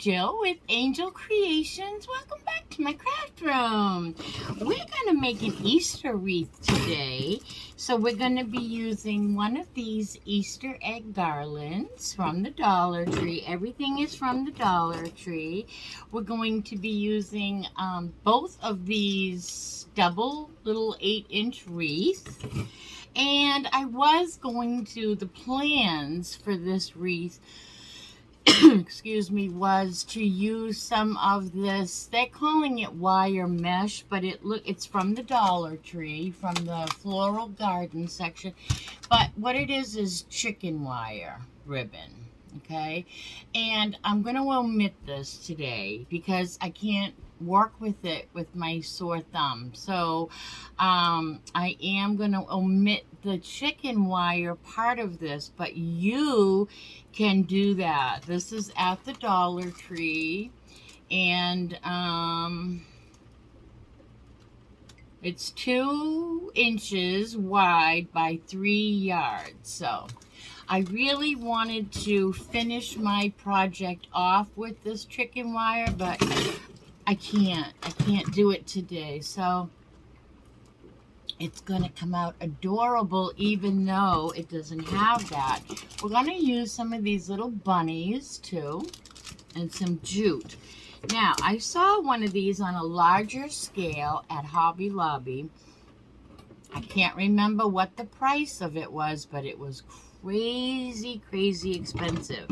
Jill with Angel Creations. Welcome back to my craft room. We're going to make an Easter wreath today. So we're going to be using one of these Easter egg garlands from the Dollar Tree. Everything is from the Dollar Tree. We're going to be using both of these double little 8-inch wreaths. And I was going to, the plans for this wreath excuse me, was to use some of this, they're calling it wire mesh, but it's from the Dollar Tree, from the floral garden section, but what it is chicken wire ribbon, okay? And I'm going to omit this today because I can't work with it with my sore thumb, so I am going to omit the chicken wire part of this, but you can do that. This is at the Dollar Tree, and it's 2 inches wide by 3 yards. So I really wanted to finish my project off with this chicken wire, but I can't do it today. So it's going to come out adorable even though it doesn't have that. We're going to use some of these little bunnies too and some jute. Now, I saw one of these on a larger scale at Hobby Lobby. I can't remember what the price of it was, but it was crazy expensive.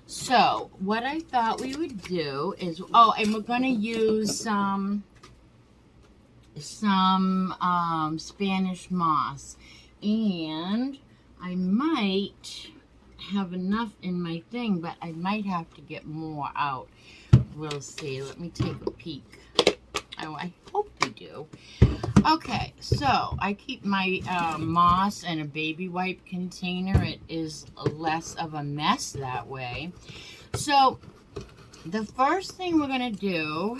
So, what I thought we would do is, and we're going to use some Spanish moss, and I might have enough in my thing, but I might have to get more out. We'll see. Let me take a peek. Oh, I hope we do. Okay, so I keep my moss in a baby wipe container. It is less of a mess that way. So the first thing we're going to do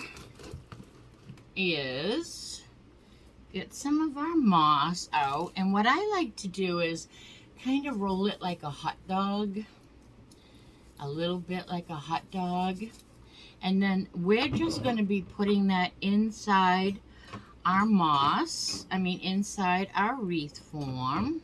is get some of our moss out, and what I like to do is kind of roll it like a hot dog, a little bit like a hot dog, and then we're just going to be putting that inside our moss, inside our wreath form.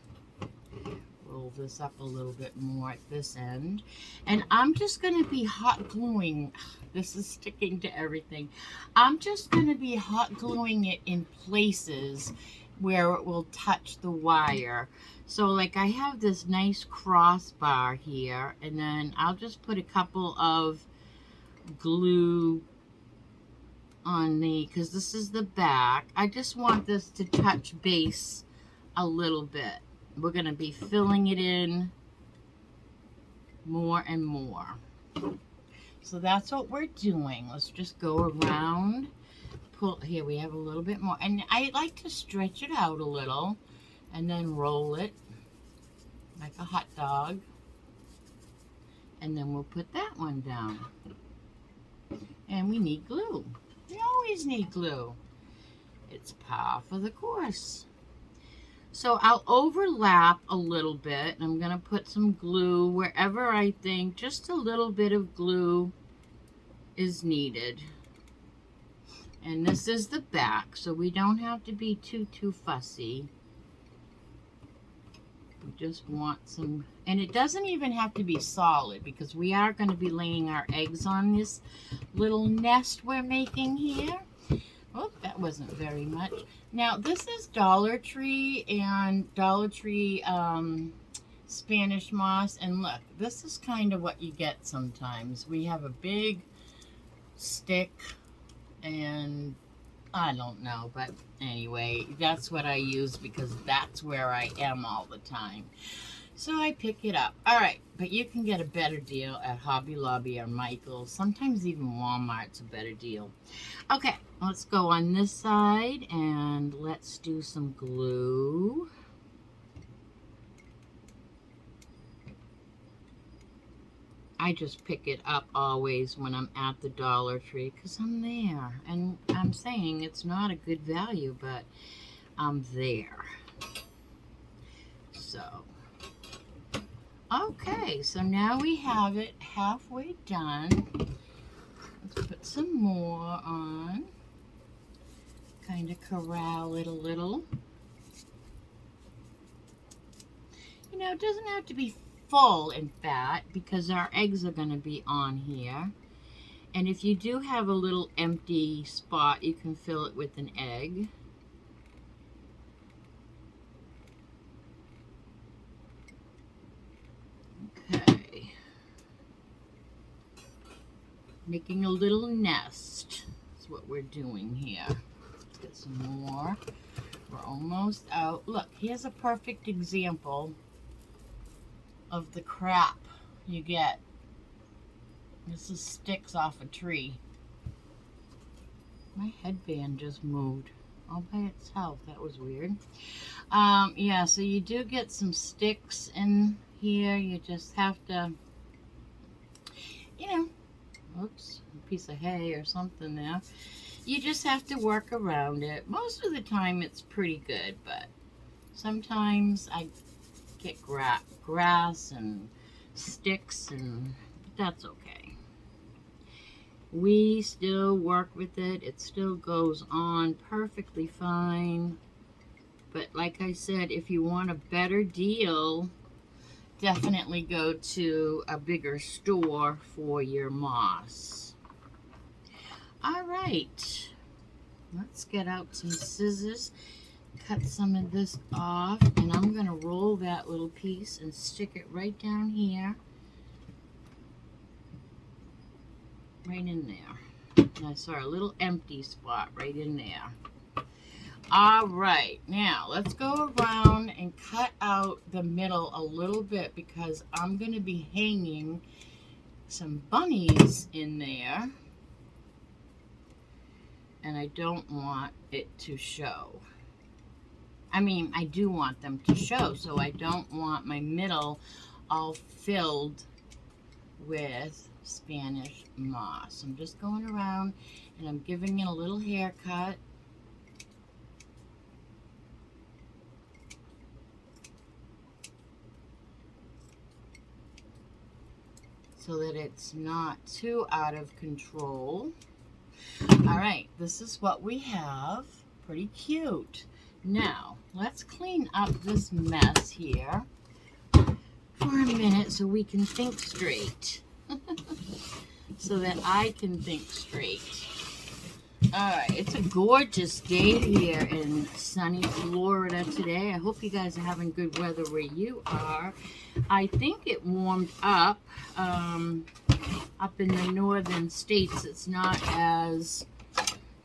Roll this up a little bit more at this end, and I'm just going to be hot gluing. This is sticking to everything. I'm just going to be hot gluing it in places where it will touch the wire. So like I have this nice crossbar here, and then I'll just put a couple of glue on because this is the back. I just want this to touch base a little bit. We're going to be filling it in more and more. So that's what we're doing. Let's just go around. Here we have a little bit more. And I like to stretch it out a little and then roll it like a hot dog. And then we'll put that one down. And we need glue. We always need glue. It's par for the course. So I'll overlap a little bit, and I'm going to put some glue wherever I think just a little bit of glue is needed. And this is the back, so we don't have to be too fussy. We just want some, and it doesn't even have to be solid because we are going to be laying our eggs on this little nest we're making here. Oh, that wasn't very much. Now, this is Dollar Tree and Dollar Tree Spanish moss. And look, this is kind of what you get sometimes. We have a big stick, and I don't know, but anyway, that's what I use because that's where I am all the time. So I pick it up. All right, but you can get a better deal at Hobby Lobby or Michael's. Sometimes even Walmart's a better deal. Okay, let's go on this side and let's do some glue. I just pick it up always when I'm at the Dollar Tree because I'm there. And I'm saying it's not a good value, but I'm there. So, okay, so now we have it halfway done. Let's put some more on. Kind of corral it a little. You know, it doesn't have to be full in fat because our eggs are going to be on here. And if you do have a little empty spot, you can fill it with an egg. Okay. Making a little nest is what we're doing here. Let's get some more. We're almost out. Look, here's a perfect example of the crap you get. This is sticks off a tree. My headband just moved all by itself. That was weird. Yeah, so you do get some sticks in here. You just have to, you know, oops, a piece of hay or something there. You just have to work around it. Most of the time it's pretty good, but sometimes I get grass and sticks, and that's okay. We still work with it. It still goes on perfectly fine. But like I said, if you want a better deal, definitely go to a bigger store for your moss. All right, let's get out some scissors, cut some of this off, and I'm gonna roll that little piece and stick it right down here, right in there. And I saw a little empty spot right in there. All right, now let's go around and cut out the middle a little bit because I'm gonna be hanging some bunnies in there. And I don't want it to show. I mean, I do want them to show, so I don't want my middle all filled with Spanish moss. I'm just going around and I'm giving it a little haircut. So that it's not too out of control. All right, this is what we have. Pretty cute. Now, let's clean up this mess here for a minute so we can think straight. So that I can think straight. All right, it's a gorgeous day here in sunny Florida today. I hope you guys are having good weather where you are. I think it warmed up. Up in the northern states, it's not as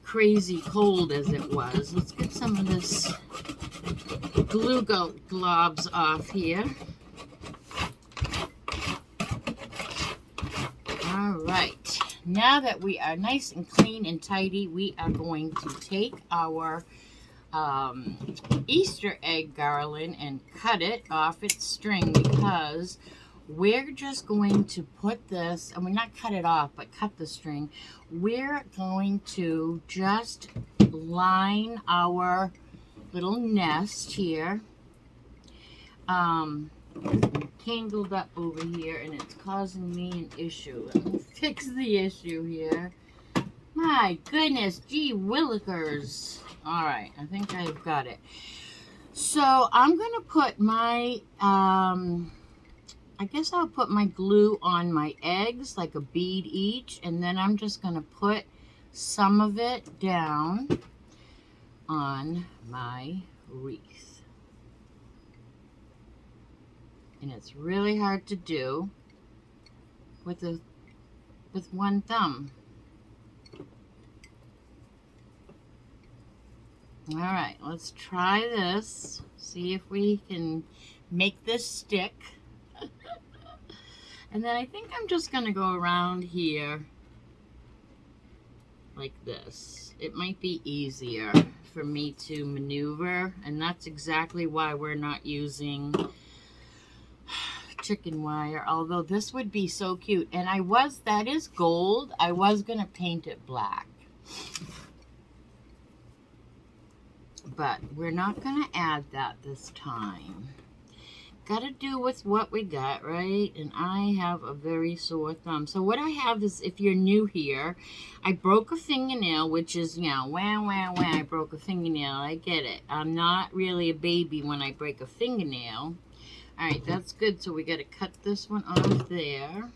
crazy cold as it was. Let's get some of this glue globs off here. All right, now that we are nice and clean and tidy, we are going to take our Easter egg garland and cut it off its string because we're just going to put this, and we're not cut it off, but cut the string. We're going to just line our little nest here. Tangled up over here, and it's causing me an issue. Let me fix the issue here. My goodness, gee willikers. All right, I think I've got it. So I'm going to put my, I guess I'll put my glue on my eggs, like a bead each, and then I'm just going to put some of it down on my wreath. And it's really hard to do with one thumb. All right, let's try this. See if we can make this stick. And then I think I'm just going to go around here like this. It might be easier for me to maneuver, and that's exactly why we're not using chicken wire, although this would be so cute. And that is gold. I was going to paint it black. But we're not going to add that this time gotta do with what we got, right? And I have a very sore thumb. So what I have is, if you're new here, I broke a fingernail, which is, you know, wham, wham, wham, I broke a fingernail. I get it. I'm not really a baby when I break a fingernail. All right, that's good. So we gotta cut this one off there.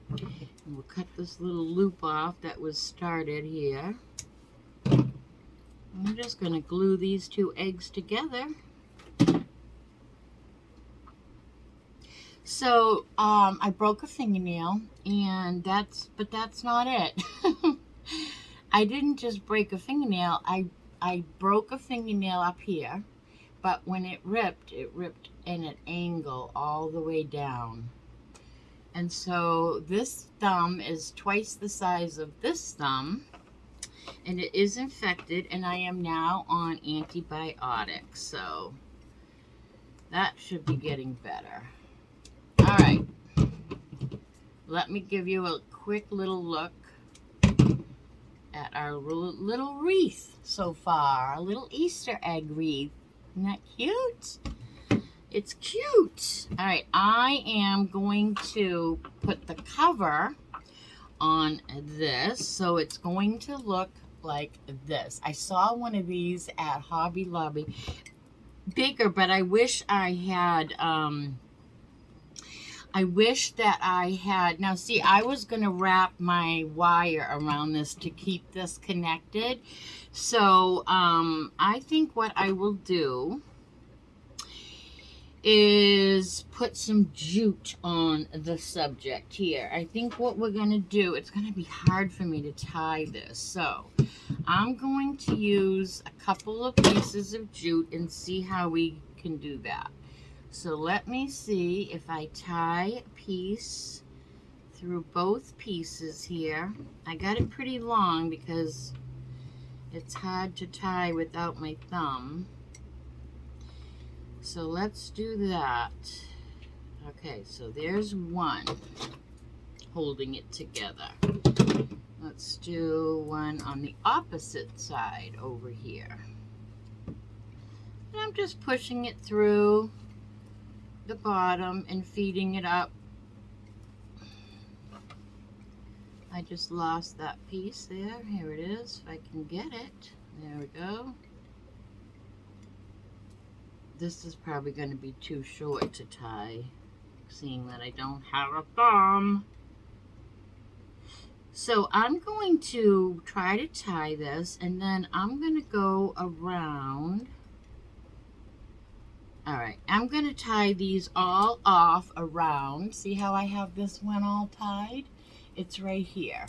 And we'll cut this little loop off that was started here. I'm just going to glue these two eggs together. So I broke a fingernail, and that's not it. I didn't just break a fingernail. I broke a fingernail up here, but when it ripped in an angle all the way down. And so this thumb is twice the size of this thumb, and it is infected, and I am now on antibiotics, so that should be getting better. All right, let me give you a quick little look at our little wreath so far, a little Easter egg wreath. Isn't that cute? It's cute. All right, I am going to put the cover on this, so it's going to look like this. I saw one of these at Hobby Lobby, bigger, but I wish I had, now see, I was going to wrap my wire around this to keep this connected. So I think what I will do is put some jute on the subject here. I think what we're going to do, it's going to be hard for me to tie this, so I'm going to use a couple of pieces of jute and see how we can do that. So let me see if I tie a piece through both pieces here. I got it pretty long because it's hard to tie without my thumb. So let's do that. Okay, so there's one holding it together. Let's do one on the opposite side over here. And I'm just pushing it through the bottom and feeding it up. I just lost that piece there. Here it is, if I can get it. There we go. This is probably going to be too short to tie, seeing that I don't have a thumb. So I'm going to try to tie this, and then I'm going to go around. All right, I'm going to tie these all off around. See how I have this one all tied? It's right here.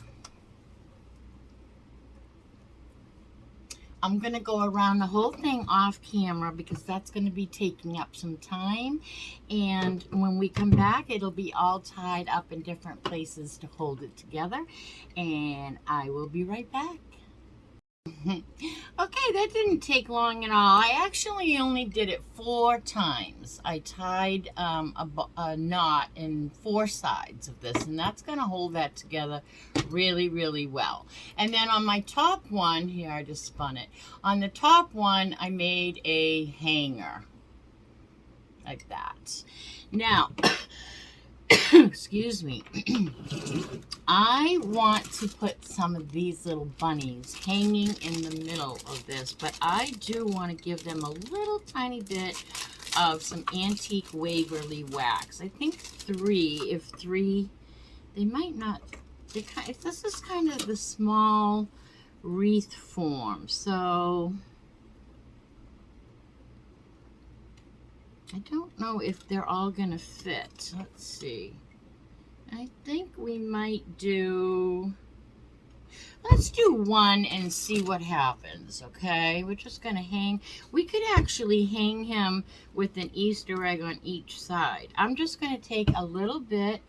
I'm going to go around the whole thing off camera because that's going to be taking up some time. And when we come back, it'll be all tied up in different places to hold it together. And I will be right back. Okay, that didn't take long at all. I actually only did it 4 times. I tied a knot in 4 sides of this, and that's going to hold that together really, really well. And then on my top one, here I just spun it. On the top one, I made a hanger like that. Now, excuse me. I want to put some of these little bunnies hanging in the middle of this, but I do want to give them a little tiny bit of some antique Waverly wax. I think 3, if 3, they might not, this is kind of the small wreath form, so I don't know if they're all going to fit. Let's see. I think we might do, let's do 1 and see what happens, okay? We're just going to hang, we could actually hang him with an Easter egg on each side. I'm just going to take a little bit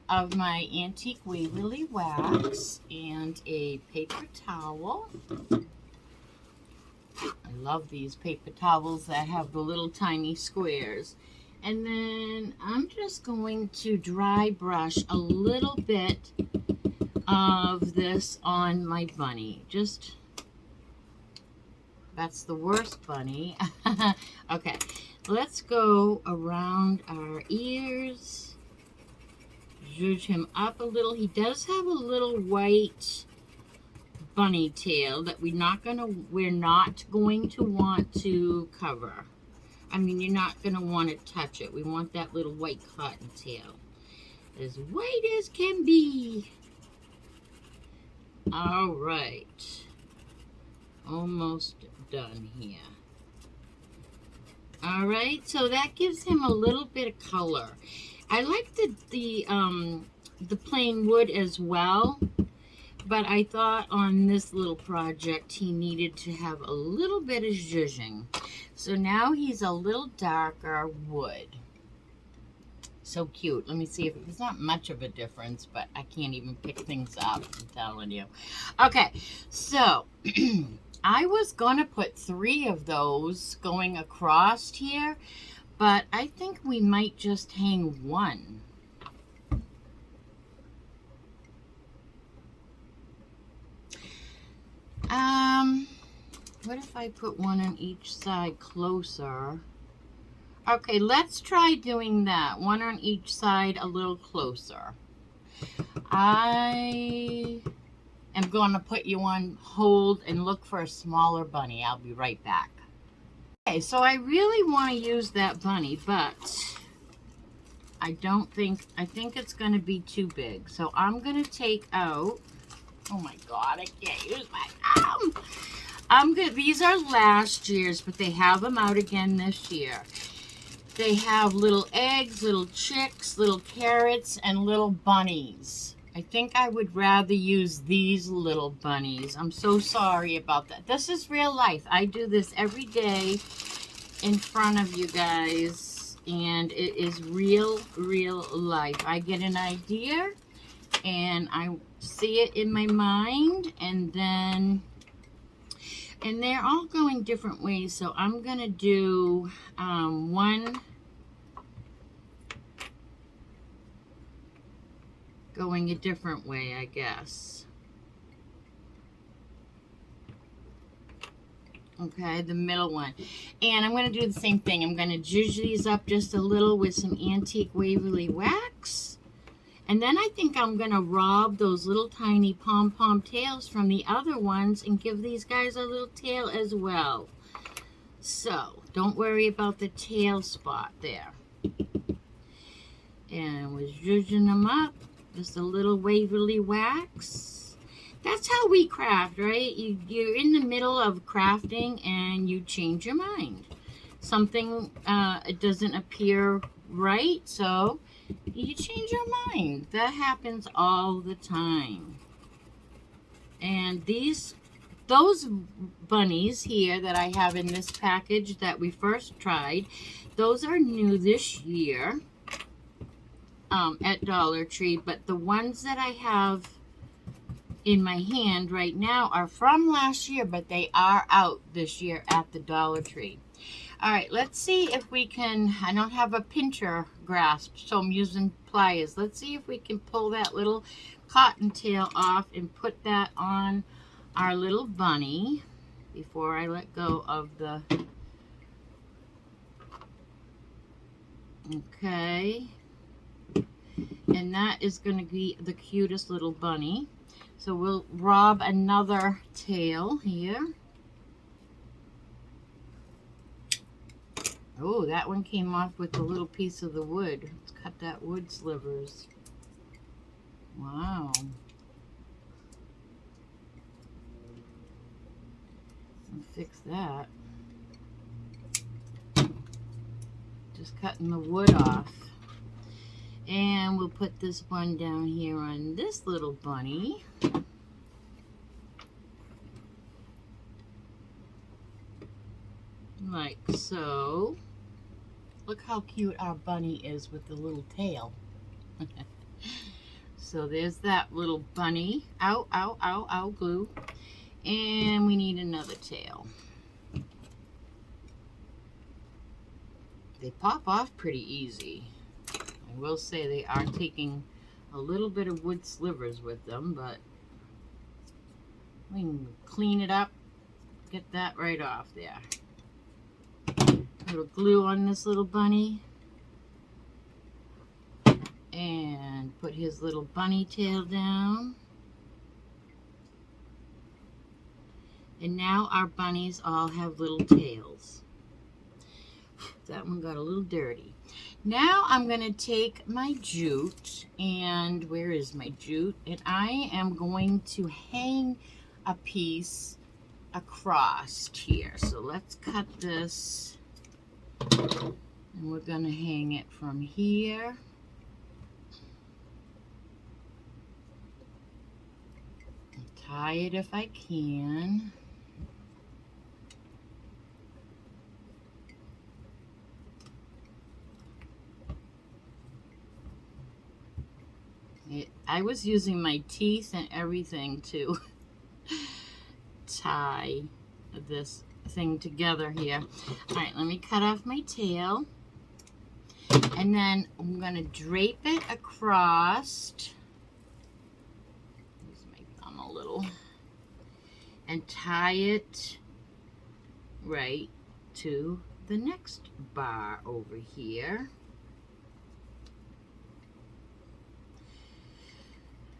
of my antique Waverly wax and a paper towel. I love these paper towels that have the little tiny squares. And then I'm just going to dry brush a little bit of this on my bunny. Just That's the worst bunny. Okay, let's go around our ears. Zhuzh him up a little. He does have a little white bunny tail that we're not going to want to cover. I mean, you're not going to want to touch it. We want that little white cotton tail. As white as can be. All right. Almost done here. All right, so that gives him a little bit of color. I like the plain wood as well, but I thought on this little project he needed to have a little bit of zhuzhing. So now he's a little darker wood. So cute. Let me see if there's not much of a difference, but I can't even pick things up, I'm telling you. Okay, so I was going to put 3 of those going across here, but I think we might just hang 1. What if I put 1 on each side closer? Okay, let's try doing that. 1 on each side a little closer. I am going to put you on hold and look for a smaller bunny. I'll be right back. Okay, so I really want to use that bunny, but I think it's going to be too big. So I'm going to take out, oh my God, I can't use my arm. These are last year's, but they have them out again this year. They have little eggs, little chicks, little carrots, and little bunnies. I think I would rather use these little bunnies. I'm so sorry about that. This is real life. I do this every day in front of you guys, and it is real life. I get an idea, and I see it in my mind, and they're all going different ways, so I'm going to do 1 going a different way, I guess. Okay, the middle one. And I'm going to do the same thing. I'm going to zhuzh these up just a little with some antique Waverly wax. And then I think I'm going to rob those little tiny pom-pom tails from the other ones and give these guys a little tail as well. So, don't worry about the tail spot there. And we're zhuzhing them up. Just a little Waverly wax. That's how we craft, right? You're in the middle of crafting and you change your mind. Something it doesn't appear right, so you change your mind. That happens all the time. And those bunnies here that I have in this package that we first tried, those are new this year at Dollar Tree. But the ones that I have in my hand right now are from last year, but they are out this year at the Dollar Tree. All right, let's see if we can, I don't have a pincher grasp, so I'm using pliers. Let's see if we can pull that little cotton tail off and put that on our little bunny before I let go of the, okay. And that is going to be the cutest little bunny. So we'll rob another tail here. Oh, that one came off with a little piece of the wood. Let's cut that wood slivers. Wow. I'll fix that. Just cutting the wood off. And we'll put this one down here on this little bunny. Like so. Look how cute our bunny is with the little tail. So there's that little bunny. Ow, ow, ow, ow, glue. And we need another tail. They pop off pretty easy. I will say they are taking a little bit of wood slivers with them, but we can clean it up get that right off there. A little glue on this little bunny. And put his little bunny tail down. And now our bunnies all have little tails. That one got a little dirty. Now I'm going to take my jute, and where is my jute? And I am going to hang a piece across here. So let's cut this, and we're going to hang it from here. Tie it if I can. I was using my teeth and everything to tie this thing together here. All right, let me cut off my tail. And then I'm going to drape it across. Use my thumb a little. And tie it right to the next bar over here.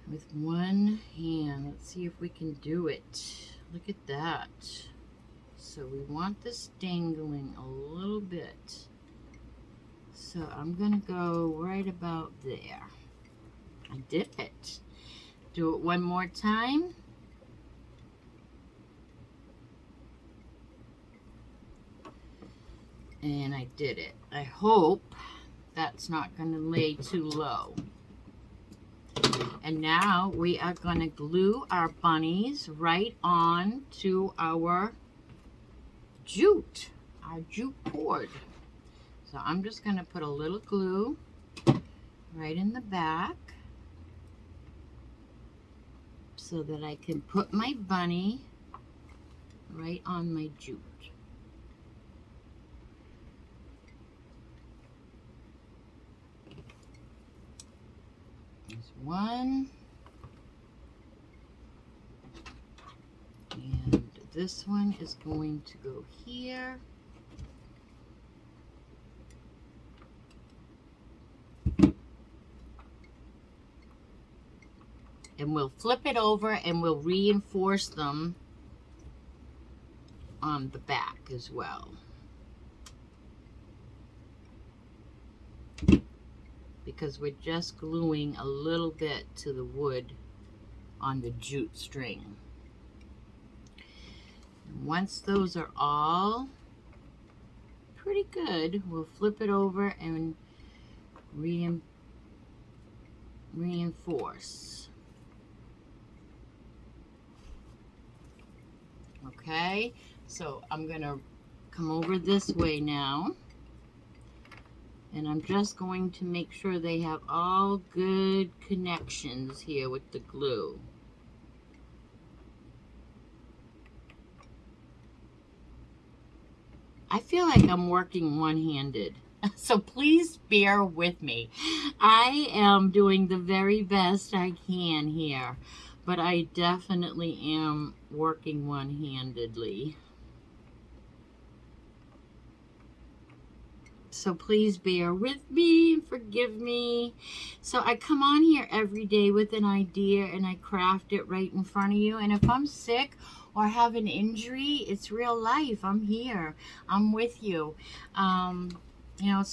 With one hand. Let's see if we can do it. Look at that. So we want this dangling a little bit. So I'm gonna go right about there. I did it. Do it one more time. And I did it. I hope that's not gonna lay too low. And now we are going to glue our bunnies right on to our jute cord. So I'm just going to put a little glue right in the back so that I can put my bunny right on my jute. There's one. And this one is going to go here. And we'll flip it over and we'll reinforce them on the back as well. Because we're just gluing a little bit to the wood on the jute string. And once those are all pretty good, we'll flip it over and reinforce. Okay, so I'm gonna come over this way now. And I'm just going to make sure they have all good connections here with the glue. I feel like I'm working one-handed, so please bear with me. I am doing the very best I can here, but I definitely am working one-handedly. So please bear with me and forgive me. So I come on here every day with an idea and I craft it right in front of you. And if I'm sick or have an injury, it's real life. I'm here. I'm with you. You know, it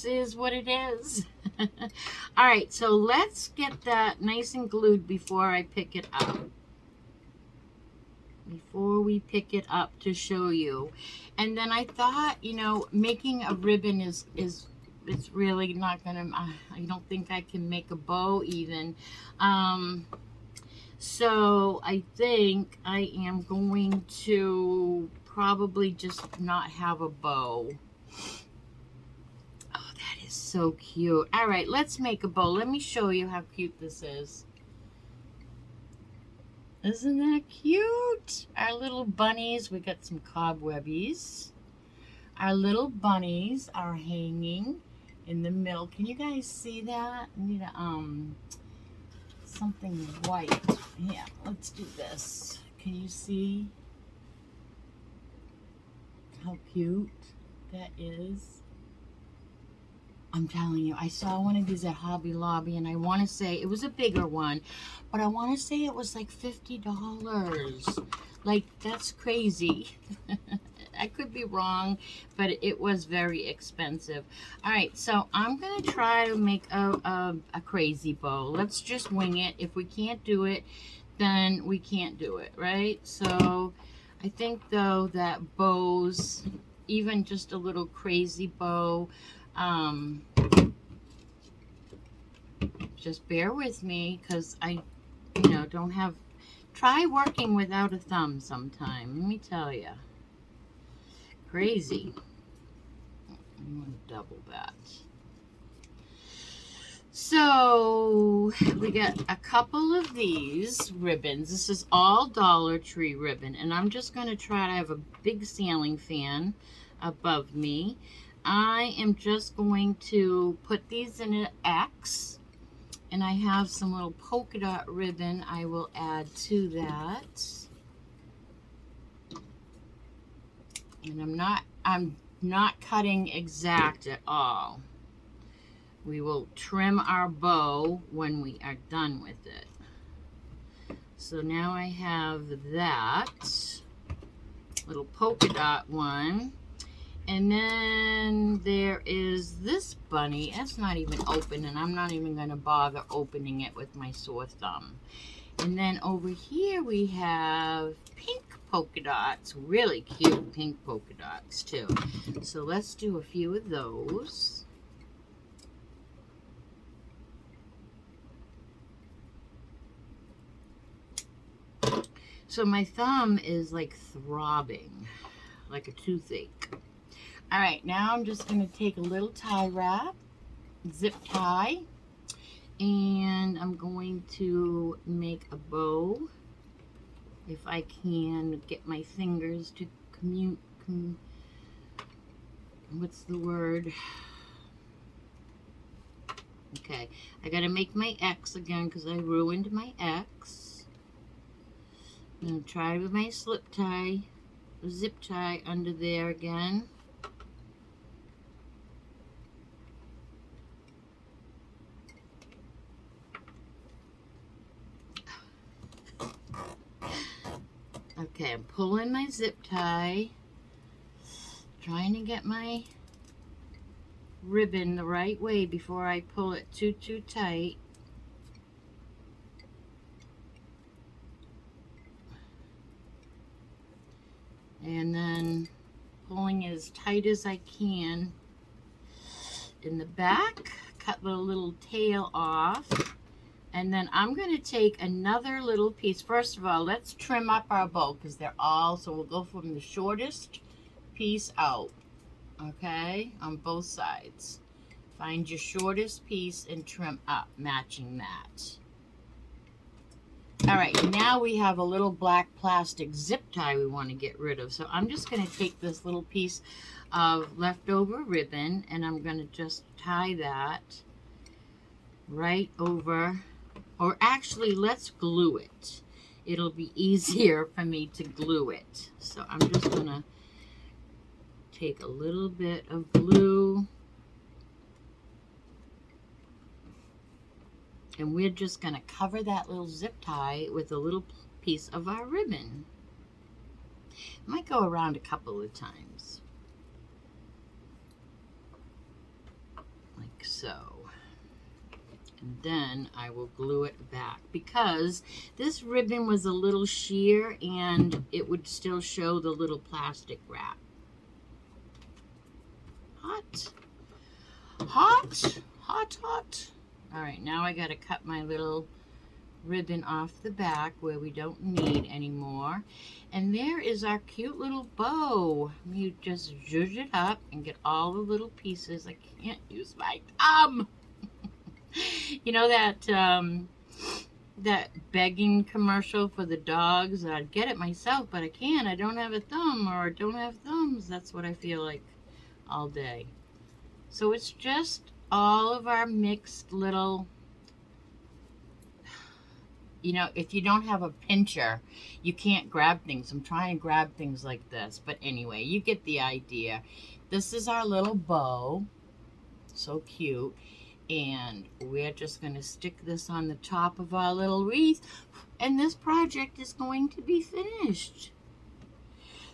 is what it is. All right, so let's get that nice and glued before I pick it up. Before we pick it up to show you. And then I thought, you know, making a ribbon is it's really not gonna, I don't think I can make a bow even. So I think I am going to probably just not have a bow. Oh, that is so cute. All right, let's make a bow. Let me show you how cute this is. Isn't that cute? Our little bunnies, we got some cobwebbies. Our little bunnies are hanging in the middle. Can you guys see that? I need a, something white. Yeah, let's do this. Can you see how cute that is? I'm telling you, I saw one of these at Hobby Lobby, and I want to say it was a bigger one, but I want to say it was like $50. Like, that's crazy. I could be wrong, but it was very expensive. All right, so I'm going to try to make a crazy bow. Let's just wing it. If we can't do it, then we can't do it, right? So I think, though, that bows, even just a little crazy bow, just bear with me, because I, don't have, try working without a thumb sometime, let me tell you. Crazy. I'm going to double that. So, we got a couple of these ribbons. This is all Dollar Tree ribbon, and I'm just going to try to have a big ceiling fan above me. I am just going to put these in an X, and I have some little polka dot ribbon I will add to that. And I'm not cutting exact at all. We will trim our bow when we are done with it. So now I have that little polka dot one. And then there is this bunny. It's not even open, and I'm not even going to bother opening it with my sore thumb. And then over here we have pink polka dots. Really cute pink polka dots too. So let's do a few of those. So my thumb is like throbbing, like a toothache. All right, now I'm just going to take a little tie wrap, zip tie, and I'm going to make a bow. If I can get my fingers to what's the word? Okay, I got to make my X again because I ruined my X. I'm going to try with my slip tie, zip tie under there again. Okay, I'm pulling my zip tie, trying to get my ribbon the right way before I pull it too tight. And then pulling as tight as I can in the back, cut the little tail off. And then I'm going to take another little piece. First of all, let's trim up our bow because they're all, so we'll go from the shortest piece out, okay, on both sides. Find your shortest piece and trim up, matching that. All right, now we have a little black plastic zip tie we want to get rid of. So I'm just going to take this little piece of leftover ribbon and I'm going to just tie that right over. Or actually, let's glue it. It'll be easier for me to glue it. So I'm just going to take a little bit of glue. And we're just going to cover that little zip tie with a little piece of our ribbon. Might go around a couple of times. Like so. And then I will glue it back because this ribbon was a little sheer and it would still show the little plastic wrap. Hot. Hot. Hot, hot. All right, now I got to cut my little ribbon off the back where we don't need anymore. And there is our cute little bow. You just zhuzh it up and get all the little pieces. I can't use my thumb. You know that that begging commercial for the dogs? I'd get it myself, but I can't. I don't have a thumb, or don't have thumbs. That's what I feel like all day. So it's just all of our mixed little you know, if you don't have a pincher, you can't grab things. I'm trying to grab things like this. But anyway, you get the idea. This is our little bow. So cute. And we're just going to stick this on the top of our little wreath. And this project is going to be finished.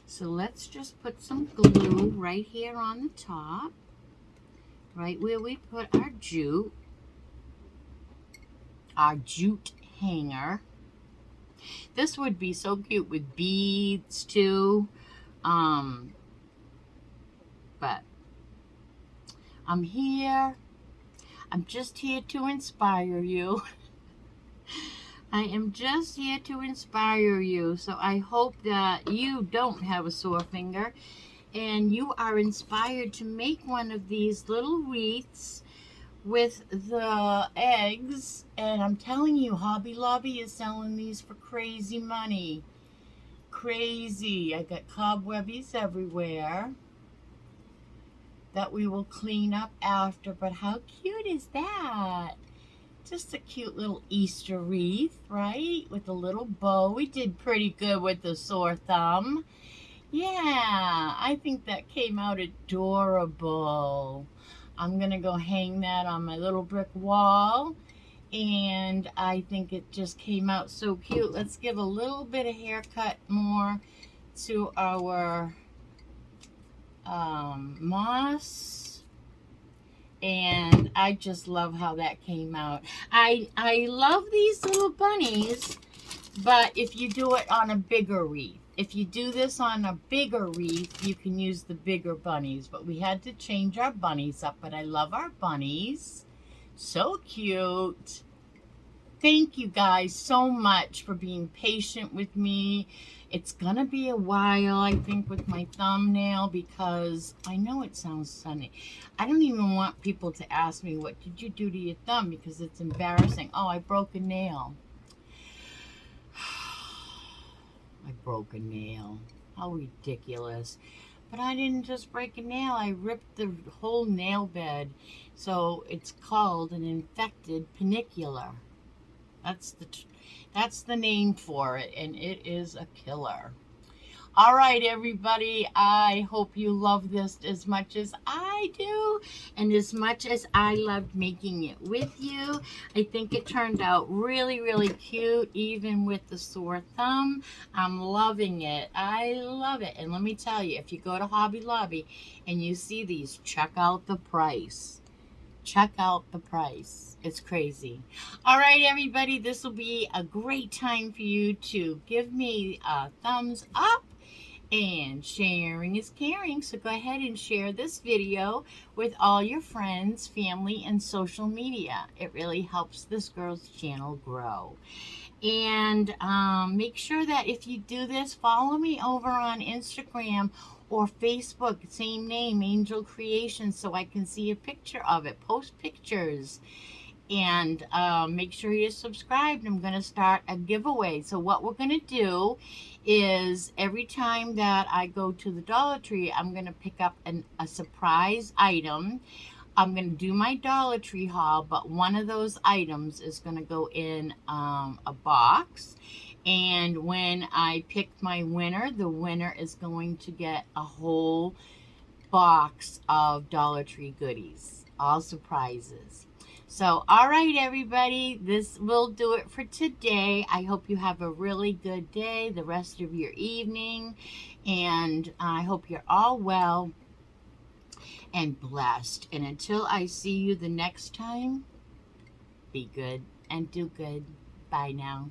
So let's just put some glue right here on the top. Right where we put our jute hanger. This would be so cute with beads too. But I'm here. I'm just here to inspire you. I am just here to inspire you. So I hope that you don't have a sore finger and you are inspired to make one of these little wreaths with the eggs. And I'm telling you, Hobby Lobby is selling these for crazy money. Crazy. I got cobwebbies everywhere that we will clean up after. But how cute is that? Just a cute little Easter wreath, right? With a little bow. We did pretty good with the sore thumb. Yeah, I think that came out adorable. I'm going to go hang that on my little brick wall. And I think it just came out so cute. Let's give a little bit of haircut more to our moss. And I just love how that came out. I love these little bunnies, but if you do it on a bigger wreath, if you do this on a bigger wreath, you can use the bigger bunnies. But we had to change our bunnies up, but I love our bunnies. So cute. Thank you guys so much for being patient with me. It's going to be a while, I think, with my thumbnail because I know it sounds sunny. I don't even want people to ask me, what did you do to your thumb? Because it's embarrassing. Oh, I broke a nail. I broke a nail. How ridiculous. But I didn't just break a nail. I ripped the whole nail bed. So it's called an infected panicula. That's the name for it, and it is a killer. All right, everybody, I hope you love this as much as I do and as much as I loved making it with you. I think it turned out really, really cute, even with the sore thumb. I'm loving it. I love it. And let me tell you, if you go to Hobby Lobby and you see these, check out the price. Check out the price. It's crazy. All right, everybody, this will be a great time for you to give me a thumbs up. And sharing is caring, so go ahead and share this video with all your friends, family, and social media. It really helps this girl's channel grow. And make sure that if you do this, follow me over on Instagram or Facebook, same name, Angel Creations, so I can see a picture of it. Post pictures. And make sure you're subscribed. I'm going to start a giveaway. So what we're going to do is every time that I go to the Dollar Tree, I'm going to pick up a surprise item. I'm going to do my Dollar Tree haul, but one of those items is going to go in a box. And when I pick my winner, the winner is going to get a whole box of Dollar Tree goodies. All surprises. So, all right, everybody, this will do it for today. I hope you have a really good day, the rest of your evening, and I hope you're all well and blessed. And until I see you the next time, be good and do good. Bye now.